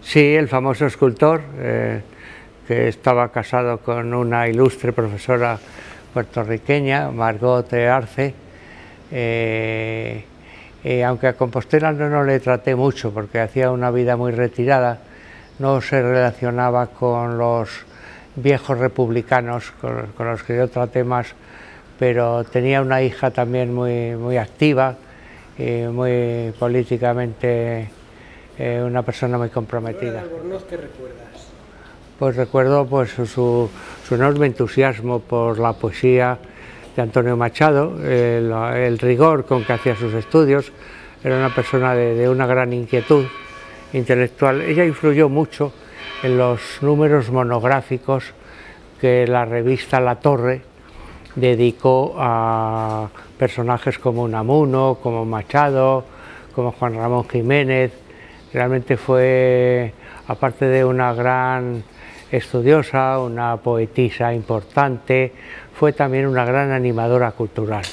Sí, el famoso escultor, que estaba casado con una ilustre profesora puertorriqueña, Margot Arce, aunque a Compostela no le traté mucho porque hacía una vida muy retirada, no se relacionaba con los viejos republicanos con los que yo traté más, pero tenía una hija también muy activa y muy políticamente, una persona muy comprometida. Albornoz, ¿qué recuerdas? Pues recuerdo pues, su enorme entusiasmo por la poesía de Antonio Machado, el rigor con que hacía sus estudios. Era una persona de una gran inquietud intelectual. Ella influyó mucho en los números monográficos que la revista La Torre dedicó a personajes como Unamuno, como Machado, como Juan Ramón Jiménez. Realmente fue, aparte de una gran estudiosa, una poetisa importante, fue también una gran animadora cultural.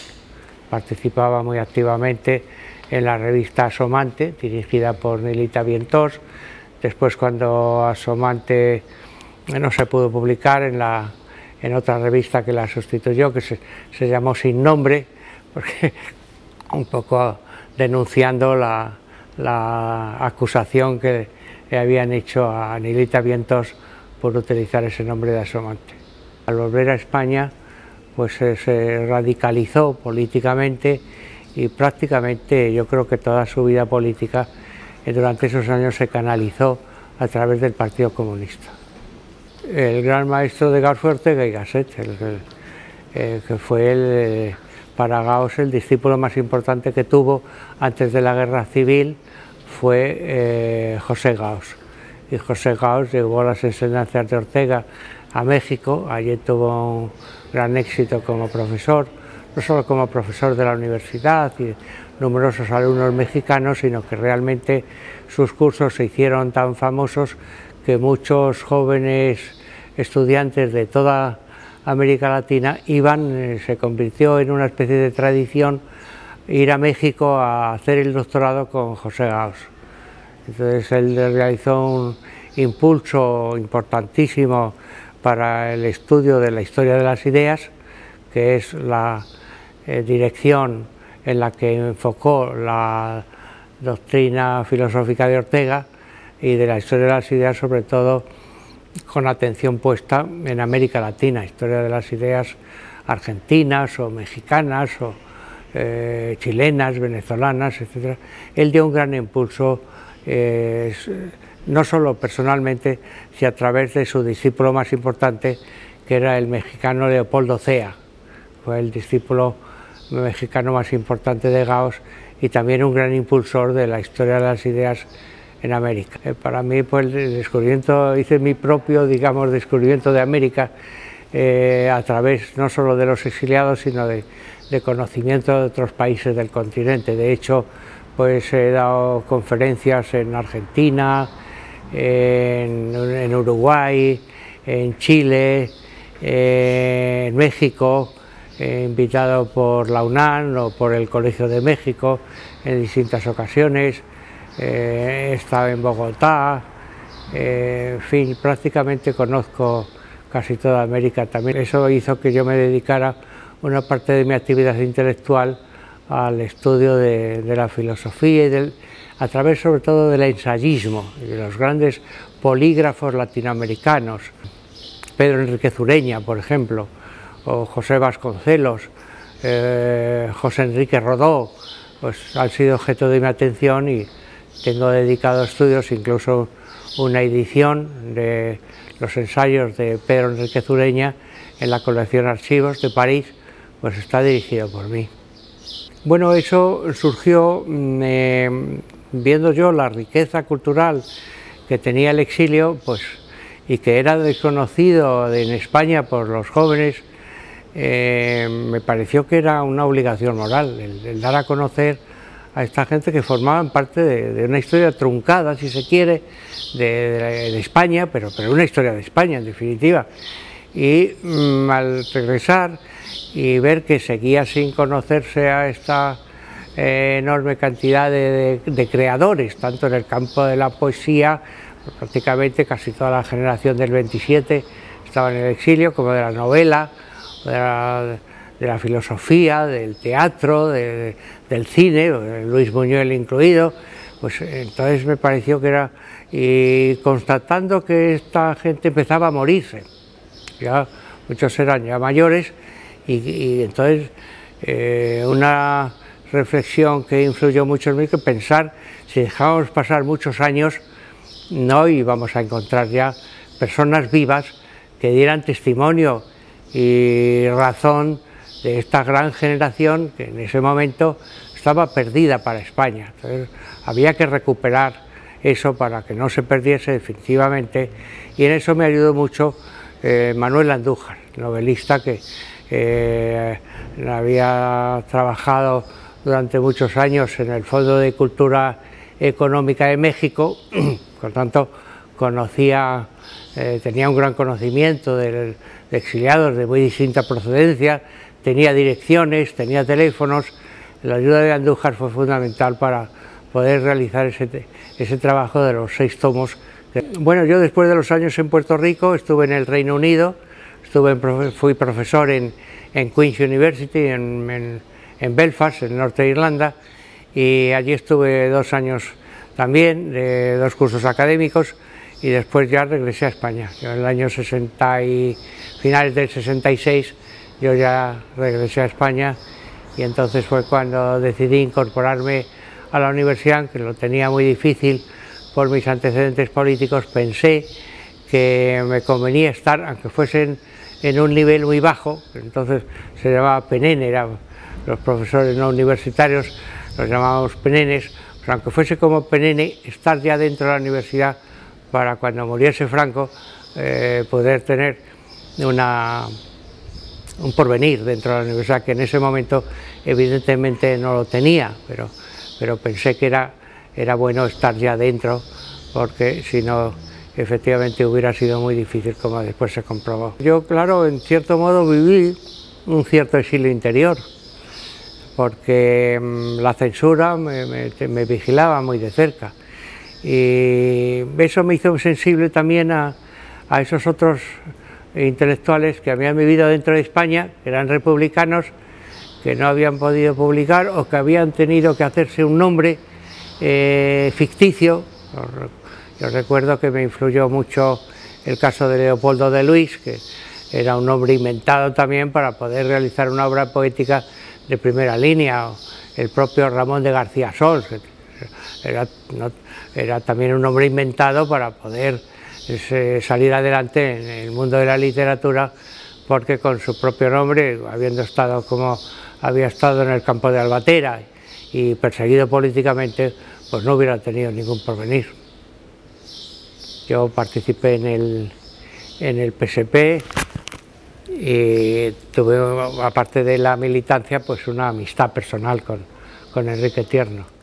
Participaba muy activamente en la revista Asomante, dirigida por Nelita Vientós. Después, cuando Asomante no se pudo publicar, en otra revista que la sustituyó, que se llamó Sin Nombre, porque un poco denunciando la acusación que le habían hecho a Nelita Vientós por utilizar ese nombre de Asomante. Al volver a España, pues se radicalizó políticamente y prácticamente yo creo que toda su vida política durante esos años se canalizó a través del Partido Comunista. El gran maestro de Gauss fue Ortega y Gasset, que fue para Gauss el discípulo más importante que tuvo antes de la Guerra Civil, fue José Gauss. Y José Gauss llevó las enseñanzas de Ortega a México. Allí tuvo un gran éxito como profesor, no solo como profesor de la universidad y numerosos alumnos mexicanos, sino que realmente sus cursos se hicieron tan famosos que muchos jóvenes estudiantes de toda América Latina iban, se convirtió en una especie de tradición ir a México a hacer el doctorado con José Gauss. Entonces él realizó un impulso importantísimo para el estudio de la historia de las ideas, que es la dirección en la que enfocó la doctrina filosófica de Ortega, y de la historia de las ideas sobre todo con atención puesta en América Latina, historia de las ideas argentinas o mexicanas o chilenas, venezolanas, etc. Él dio un gran impulso, no solo personalmente, sino a través de su discípulo más importante, que era el mexicano Leopoldo Cea. Fue el discípulo mexicano más importante de Gauss y también un gran impulsor de la historia de las ideas en América. Para mí, pues, el descubrimiento, hice mi propio, digamos, descubrimiento de América a través no solo de los exiliados, sino de conocimiento de otros países del continente. De hecho, pues he dado conferencias en Argentina, en Uruguay, en Chile, en México, invitado por la UNAM o por el Colegio de México en distintas ocasiones. He estado en Bogotá, en fin, prácticamente conozco casi toda América también. Eso hizo que yo me dedicara una parte de mi actividad intelectual al estudio de la filosofía y a través sobre todo del ensayismo y de los grandes polígrafos latinoamericanos. Pedro Enríquez Ureña, por ejemplo, o José Vasconcelos, José Enrique Rodó, pues han sido objeto de mi atención y tengo dedicado estudios, incluso una edición de los ensayos de Pedro Enríquez Ureña en la colección Archivos de París, pues está dirigido por mí. Bueno, eso surgió viendo yo la riqueza cultural que tenía el exilio, pues, y que era desconocido en España por los jóvenes. Me pareció que era una obligación moral el dar a conocer a esta gente que formaban parte de una historia truncada, si se quiere, de España, pero una historia de España, en definitiva. Y al regresar y ver que seguía sin conocerse a esta enorme cantidad de creadores, tanto en el campo de la poesía prácticamente casi toda la generación del 27 estaba en el exilio, como de la novela, de la filosofía, del teatro, del cine, Luis Buñuel incluido. Pues entonces me pareció que era, y constatando que esta gente empezaba a morirse, ya muchos eran ya mayores, y entonces una reflexión que influyó mucho en mí, que pensar, si dejábamos pasar muchos años, no íbamos a encontrar ya personas vivas que dieran testimonio y razón de esta gran generación que en ese momento estaba perdida para España. Entonces, había que recuperar eso para que no se perdiese definitivamente, y en eso me ayudó mucho Manuel Andújar, novelista que había trabajado durante muchos años en el Fondo de Cultura Económica de México, por tanto conocía, tenía un gran conocimiento de exiliados de muy distinta procedencia, tenía direcciones, tenía teléfonos. La ayuda de Andújar fue fundamental para poder realizar ese trabajo de los 6 tomos. Bueno, yo después de los años en Puerto Rico estuve en el Reino Unido, fui profesor en Queen's University, en Belfast, en el norte de Irlanda, y allí estuve 2 años también, de 2 cursos académicos, y después ya regresé a España. Yo en el año 60 y finales del 66 yo ya regresé a España, y entonces fue cuando decidí incorporarme a la universidad, que lo tenía muy difícil por mis antecedentes políticos. Pensé que me convenía estar, aunque fuesen en un nivel muy bajo, entonces se llamaba penene, los profesores no universitarios los llamábamos penenes, pero aunque fuese como penene, estar ya dentro de la universidad para cuando muriese Franco poder tener un porvenir dentro de la universidad, que en ese momento evidentemente no lo tenía, pero pensé que era bueno estar ya dentro, porque si no, efectivamente hubiera sido muy difícil, como después se comprobó. Yo, claro, en cierto modo viví un cierto exilio interior, porque la censura me vigilaba muy de cerca, y eso me hizo sensible también a esos otros intelectuales que habían vivido dentro de España, que eran republicanos, que no habían podido publicar o que habían tenido que hacerse un nombre ficticio. Yo recuerdo que me influyó mucho el caso de Leopoldo de Luis, que era un nombre inventado también para poder realizar una obra poética de primera línea, o el propio Ramón de García Sols, que era también un nombre inventado para poder salir adelante en el mundo de la literatura, porque con su propio nombre, habiendo estado como había estado en el campo de Albatera y perseguido políticamente, pues no hubiera tenido ningún porvenir. Yo participé en el PSP y tuve, aparte de la militancia, pues una amistad personal con Enrique Tierno.